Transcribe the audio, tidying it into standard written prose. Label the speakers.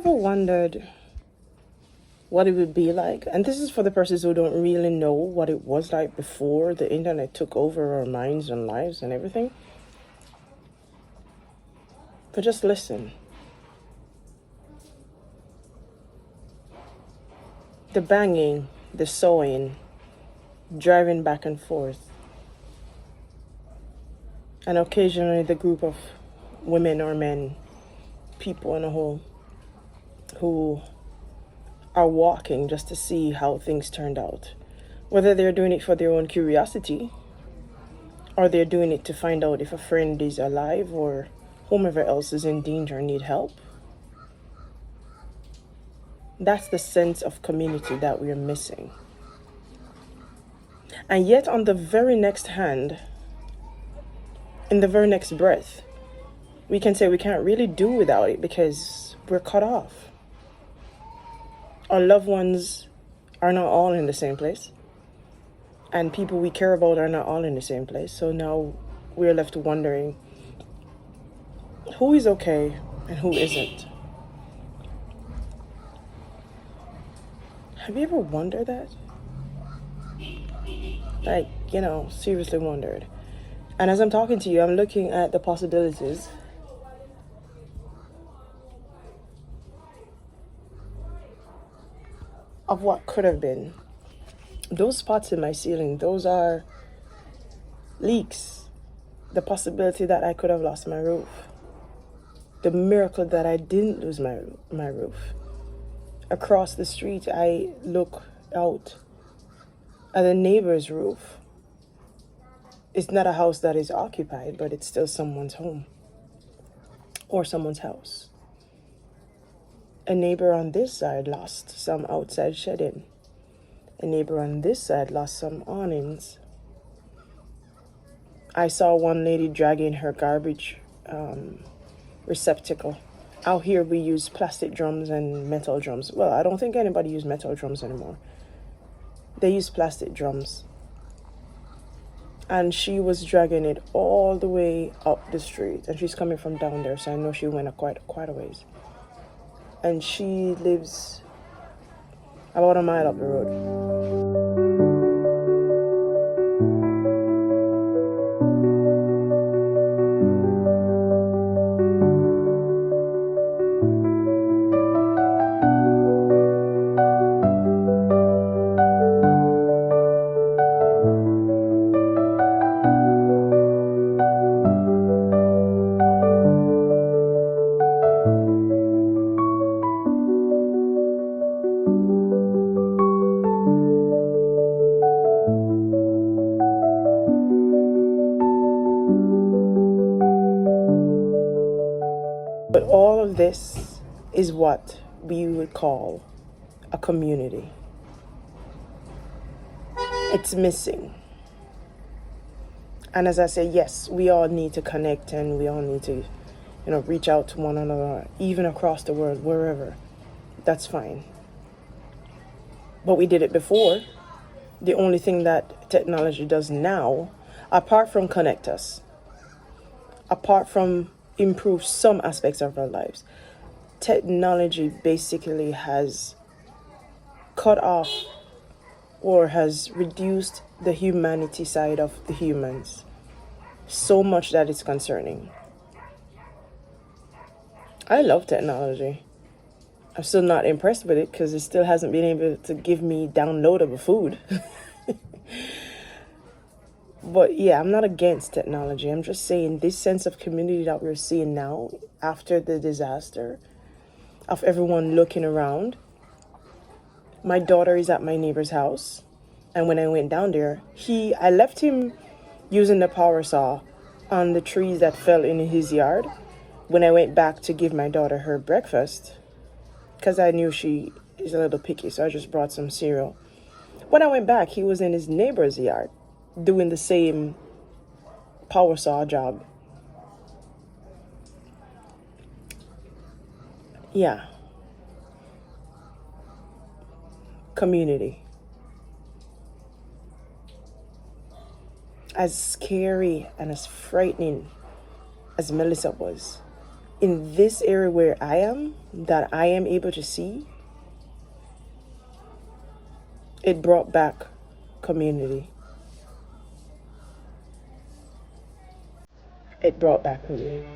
Speaker 1: ever wondered what it would be like? And this is for the persons who don't really know what it was like before the internet took over our minds and lives and everything. But just listen. The banging, the sewing, driving back and forth, and occasionally the group of women or men, people in a whole, who are walking just to see how things turned out. Whether they're doing it for their own curiosity, or they're doing it to find out if a friend is alive or whomever else is in danger and need help. That's the sense of community that we're missing. And yet on the very next hand, in the very next breath, we can say we can't really do without it because we're cut off. Our loved ones are not all in the same place. And people we care about are not all in the same place. So now we're left wondering who is okay and who isn't. Have you ever wondered that? Like, seriously wondered. And as I'm talking to you, I'm looking at the possibilities of what could have been. Those spots in my ceiling, those are leaks. The possibility that I could have lost my roof. The miracle that I didn't lose my roof. Across the street, I look out at the neighbor's roof. It's not a house that is occupied, but it's still someone's home or someone's house. A neighbor on this side lost some outside shedding. A neighbor on this side lost some awnings. I saw one lady dragging her garbage receptacle. Out here we use plastic drums and metal drums. Well, I don't think anybody uses metal drums anymore. They use plastic drums. And she was dragging it all the way up the street. And she's coming from down there, so I know she went quite a ways. And she lives about a mile up the road. But all of this is what we would call a community. It's missing. And as I say, yes, we all need to connect and we all need to, reach out to one another, even across the world, wherever. That's fine. But we did it before. The only thing that technology does now, apart from connect us, apart from improve some aspects of our lives, technology basically has cut off or has reduced the humanity side of the humans so much that it's concerning. I love technology. I'm still not impressed with it because it still hasn't been able to give me downloadable food. But yeah, I'm not against technology. I'm just saying this sense of community that we're seeing now after the disaster, of everyone looking around. My daughter is at my neighbor's house. And when I went down there, I left him using the power saw on the trees that fell in his yard. When I went back to give my daughter her breakfast, because I knew she is a little picky, so I just brought some cereal. When I went back, he was in his neighbor's yard doing the same power saw job. Yeah. Community. As scary and as frightening as Melissa was, in this area where I am, that I am able to see, it brought back community. It brought back community.